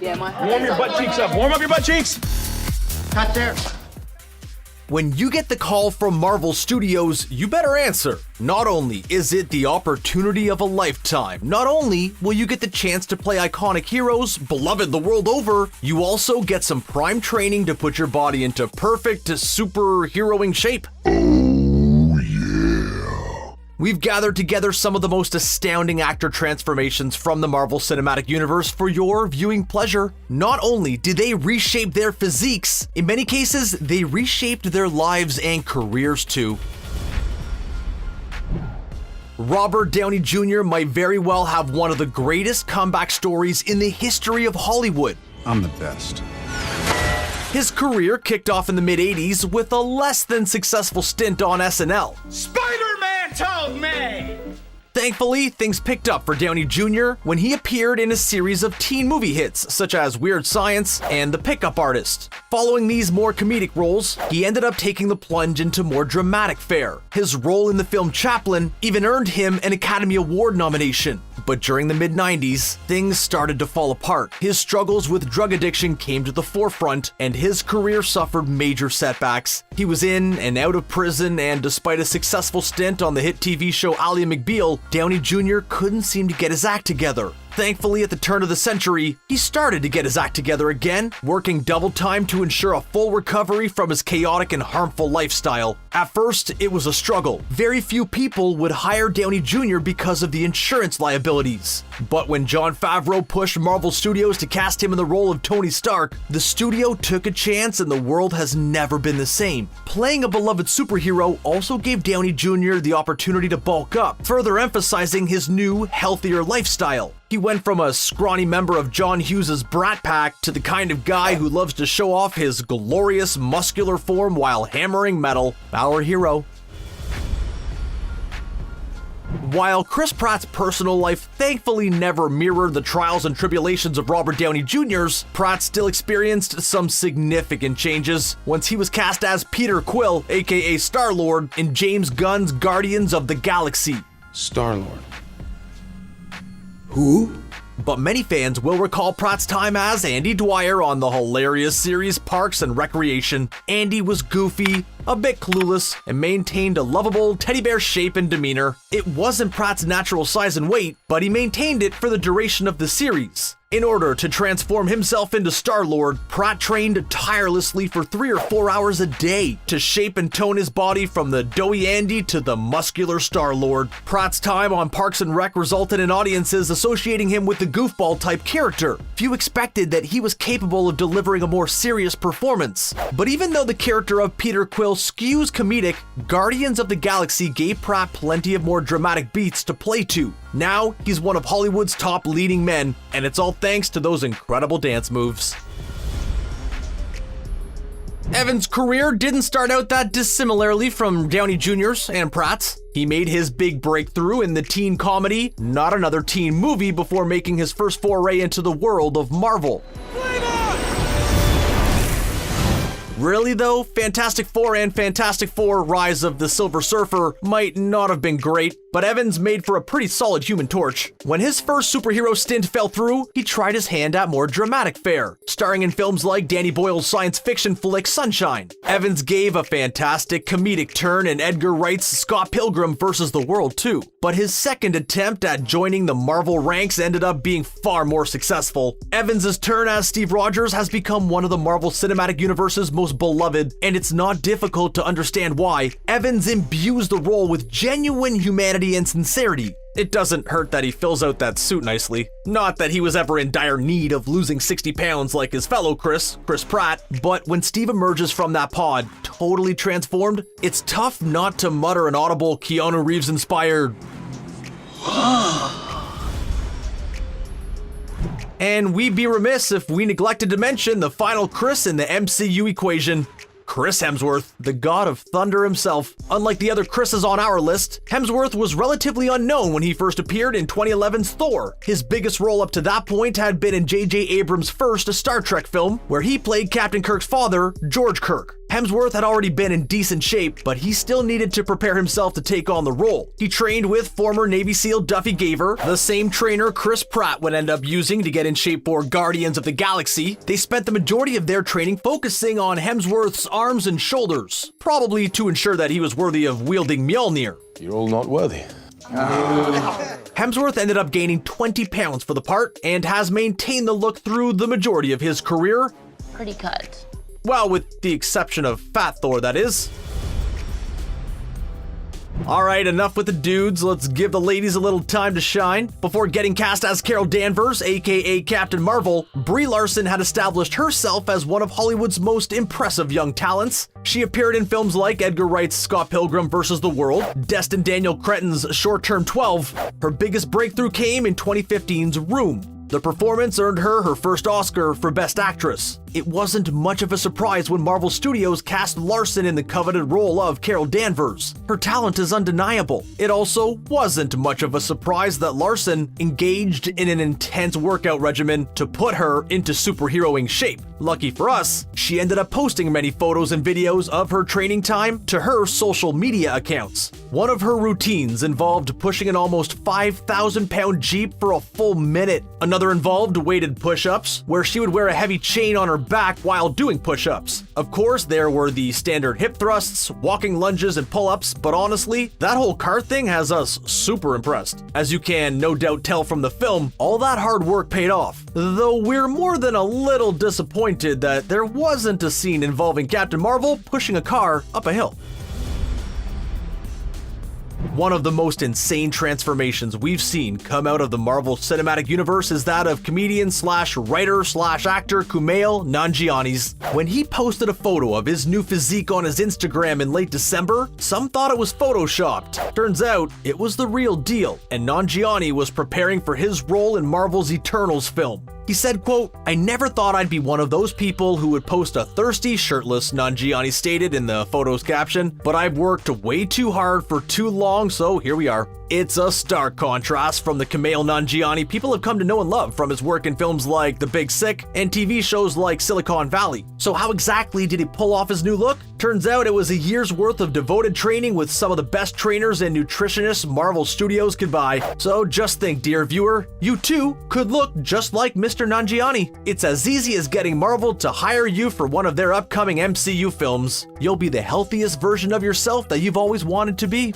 Yeah, Warm your butt cheeks up. Warm up your butt cheeks. Cut there. When you get the call from Marvel Studios, you better answer. Not only is it the opportunity of a lifetime, not only will you get the chance to play iconic heroes, beloved the world over, you also get some prime training to put your body into perfect superheroing shape. We've gathered together some of the most astounding actor transformations from the Marvel Cinematic Universe for your viewing pleasure. Not only did they reshape their physiques, in many cases, they reshaped their lives and careers too. Robert Downey Jr. might very well have one of the greatest comeback stories in the history of Hollywood. I'm the best. His career kicked off in the mid-80s with a less than successful stint on SNL. Spider-Man told me. Thankfully, things picked up for Downey Jr. when he appeared in a series of teen movie hits such as Weird Science and The Pickup Artist. Following these more comedic roles, he ended up taking the plunge into more dramatic fare. His role in the film Chaplin even earned him an Academy Award nomination. But during the mid-90s, things started to fall apart. His struggles with drug addiction came to the forefront, and his career suffered major setbacks. He was in and out of prison, and despite a successful stint on the hit TV show Ally McBeal, Downey Jr. couldn't seem to get his act together. Thankfully, at the turn of the century, he started to get his act together again, working double time to ensure a full recovery from his chaotic and harmful lifestyle. At first, it was a struggle. Very few people would hire Downey Jr. because of the insurance liabilities. But when Jon Favreau pushed Marvel Studios to cast him in the role of Tony Stark, the studio took a chance and the world has never been the same. Playing a beloved superhero also gave Downey Jr. the opportunity to bulk up, further emphasizing his new, healthier lifestyle. He went from a scrawny member of John Hughes' Brat Pack to the kind of guy who loves to show off his glorious muscular form while hammering metal. Our hero. While Chris Pratt's personal life thankfully never mirrored the trials and tribulations of Robert Downey Jr.'s, Pratt still experienced some significant changes once he was cast as Peter Quill, aka Star-Lord, in James Gunn's Guardians of the Galaxy. Star-Lord. Who? But many fans will recall Pratt's time as Andy Dwyer on the hilarious series Parks and Recreation. Andy was goofy, a bit clueless, and maintained a lovable teddy bear shape and demeanor. It wasn't Pratt's natural size and weight, but he maintained it for the duration of the series. In order to transform himself into Star-Lord, Pratt trained tirelessly for 3 or 4 hours a day to shape and tone his body from the doughy Andy to the muscular Star-Lord. Pratt's time on Parks and Rec resulted in audiences associating him with the goofball-type character. Few expected that he was capable of delivering a more serious performance. But even though the character of Peter Quill skews comedic, Guardians of the Galaxy gave Pratt plenty of more dramatic beats to play to. Now, he's one of Hollywood's top leading men, and it's all thanks to those incredible dance moves. Evan's career didn't start out that dissimilarly from Downey Jr.'s and Pratt's. He made his big breakthrough in the teen comedy Not Another Teen Movie before making his first foray into the world of Marvel. Really though, Fantastic Four and Fantastic Four Rise of the Silver Surfer might not have been great, but Evans made for a pretty solid Human Torch. When his first superhero stint fell through, he tried his hand at more dramatic fare, starring in films like Danny Boyle's science fiction flick Sunshine. Evans gave a fantastic comedic turn in Edgar Wright's Scott Pilgrim vs. the World too, but his second attempt at joining the Marvel ranks ended up being far more successful. Evans' turn as Steve Rogers has become one of the Marvel Cinematic Universe's most beloved, and it's not difficult to understand why. Evans imbues the role with genuine humanity and sincerity. It doesn't hurt that he fills out that suit nicely. Not that he was ever in dire need of losing 60 pounds like his fellow Chris Pratt, but when Steve emerges from that pod, totally transformed, it's tough not to mutter an audible Keanu Reeves-inspired And we'd be remiss if we neglected to mention the final Chris in the MCU equation. Chris Hemsworth, the god of thunder himself. Unlike the other Chris's on our list, Hemsworth was relatively unknown when he first appeared in 2011's Thor. His biggest role up to that point had been in J.J. Abrams' first Star Trek film, where he played Captain Kirk's father, George Kirk. Hemsworth had already been in decent shape, but he still needed to prepare himself to take on the role. He trained with former Navy SEAL Duffy Gaver, the same trainer Chris Pratt would end up using to get in shape for Guardians of the Galaxy. They spent the majority of their training focusing on Hemsworth's arms and shoulders, probably to ensure that he was worthy of wielding Mjolnir. You're all not worthy. Hemsworth ended up gaining 20 pounds for the part and has maintained the look through the majority of his career. Pretty cut. Well, with the exception of Fat Thor, that is. Alright, enough with the dudes, let's give the ladies a little time to shine. Before getting cast as Carol Danvers, aka Captain Marvel, Brie Larson had established herself as one of Hollywood's most impressive young talents. She appeared in films like Edgar Wright's Scott Pilgrim vs. the World, Destin Daniel Cretton's Short Term 12. Her biggest breakthrough came in 2015's Room. The performance earned her her first Oscar for Best Actress. It wasn't much of a surprise when Marvel Studios cast Larson in the coveted role of Carol Danvers. Her talent is undeniable. It also wasn't much of a surprise that Larson engaged in an intense workout regimen to put her into superheroing shape. Lucky for us, she ended up posting many photos and videos of her training time to her social media accounts. One of her routines involved pushing an almost 5,000-pound Jeep for a full minute. Another involved weighted push-ups, where she would wear a heavy chain on her back while doing push-ups. Of course, there were the standard hip thrusts, walking lunges, and pull-ups, but honestly, that whole car thing has us super impressed. As you can no doubt tell from the film, all that hard work paid off. Though we're more than a little disappointed that there wasn't a scene involving Captain Marvel pushing a car up a hill. One of the most insane transformations we've seen come out of the Marvel Cinematic Universe is that of comedian/writer/actor Kumail Nanjiani's. When he posted a photo of his new physique on his Instagram in late December, some thought it was photoshopped. Turns out, it was the real deal, and Nanjiani was preparing for his role in Marvel's Eternals film. He said, quote, "I never thought I'd be one of those people who would post a thirsty shirtless," Nanjiani stated in the photo's caption, "but I've worked way too hard for too long, so here we are." It's a stark contrast from the Kumail Nanjiani people have come to know and love from his work in films like The Big Sick and TV shows like Silicon Valley. So how exactly did he pull off his new look? Turns out it was a year's worth of devoted training with some of the best trainers and nutritionists Marvel Studios could buy. So just think, dear viewer, you too could look just like Mr. Nanjiani. It's as easy as getting Marvel to hire you for one of their upcoming MCU films. You'll be the healthiest version of yourself that you've always wanted to be.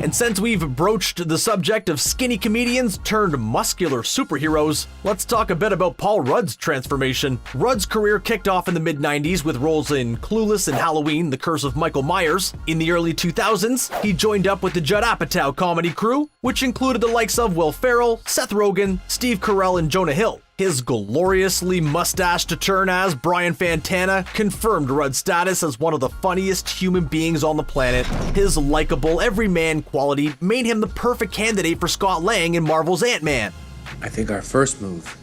And since we've broached the subject of skinny comedians turned muscular superheroes, let's talk a bit about Paul Rudd's transformation. Rudd's career kicked off in the mid-90s with roles in Clueless and Halloween: The Curse of Michael Myers. In the early 2000s, he joined up with the Judd Apatow comedy crew, which included the likes of Will Ferrell, Seth Rogen, Steve Carell, and Jonah Hill. His gloriously mustached turn as Brian Fantana confirmed Rudd's status as one of the funniest human beings on the planet. His likable, everyman quality made him the perfect candidate for Scott Lang in Marvel's Ant-Man. I think our first move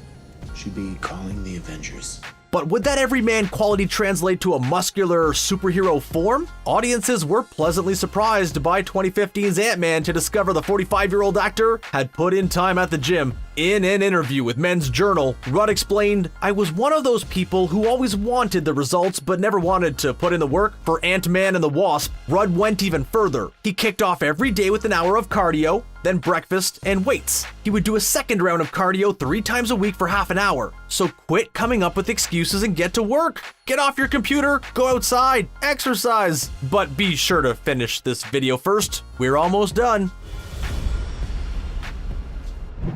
should be calling the Avengers. But would that everyman quality translate to a muscular superhero form? Audiences were pleasantly surprised by 2015's Ant-Man to discover the 45-year-old actor had put in time at the gym. In an interview with Men's Journal, Rudd explained, "I was one of those people who always wanted the results but never wanted to put in the work." For Ant-Man and the Wasp, Rudd went even further. He kicked off every day with an hour of cardio, then breakfast and weights. He would do a second round of cardio 3 times a week for half an hour. So quit coming up with excuses and get to work. Get off your computer, go outside, exercise. But be sure to finish this video first. We're almost done.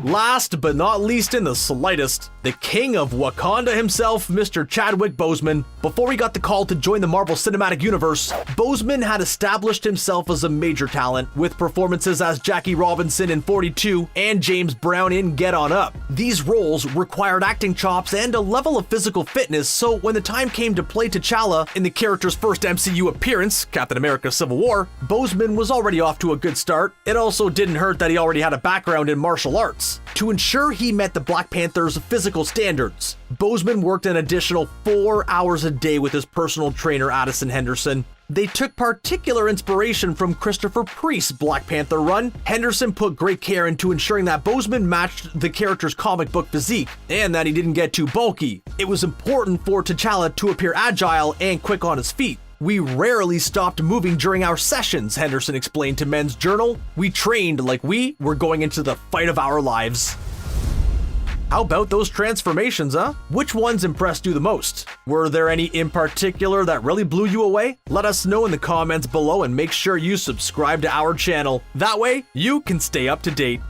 Last but not least in the slightest, the king of Wakanda himself, Mr. Chadwick Boseman. Before he got the call to join the Marvel Cinematic Universe, Boseman had established himself as a major talent with performances as Jackie Robinson in 42 and James Brown in Get On Up. These roles required acting chops and a level of physical fitness, so when the time came to play T'Challa in the character's first MCU appearance, Captain America: Civil War, Boseman was already off to a good start. It also didn't hurt that he already had a background in martial arts. To ensure he met the Black Panther's physical standards, Boseman worked an additional 4 hours a day with his personal trainer Addison Henderson. They took particular inspiration from Christopher Priest's Black Panther run. Henderson put great care into ensuring that Boseman matched the character's comic book physique, and that he didn't get too bulky. It was important for T'Challa to appear agile and quick on his feet. We rarely stopped moving during our sessions, Henderson explained to Men's Journal. We trained like we were going into the fight of our lives. How about those transformations, huh? Which ones impressed you the most? Were there any in particular that really blew you away? Let us know in the comments below and make sure you subscribe to our channel. That way, you can stay up to date.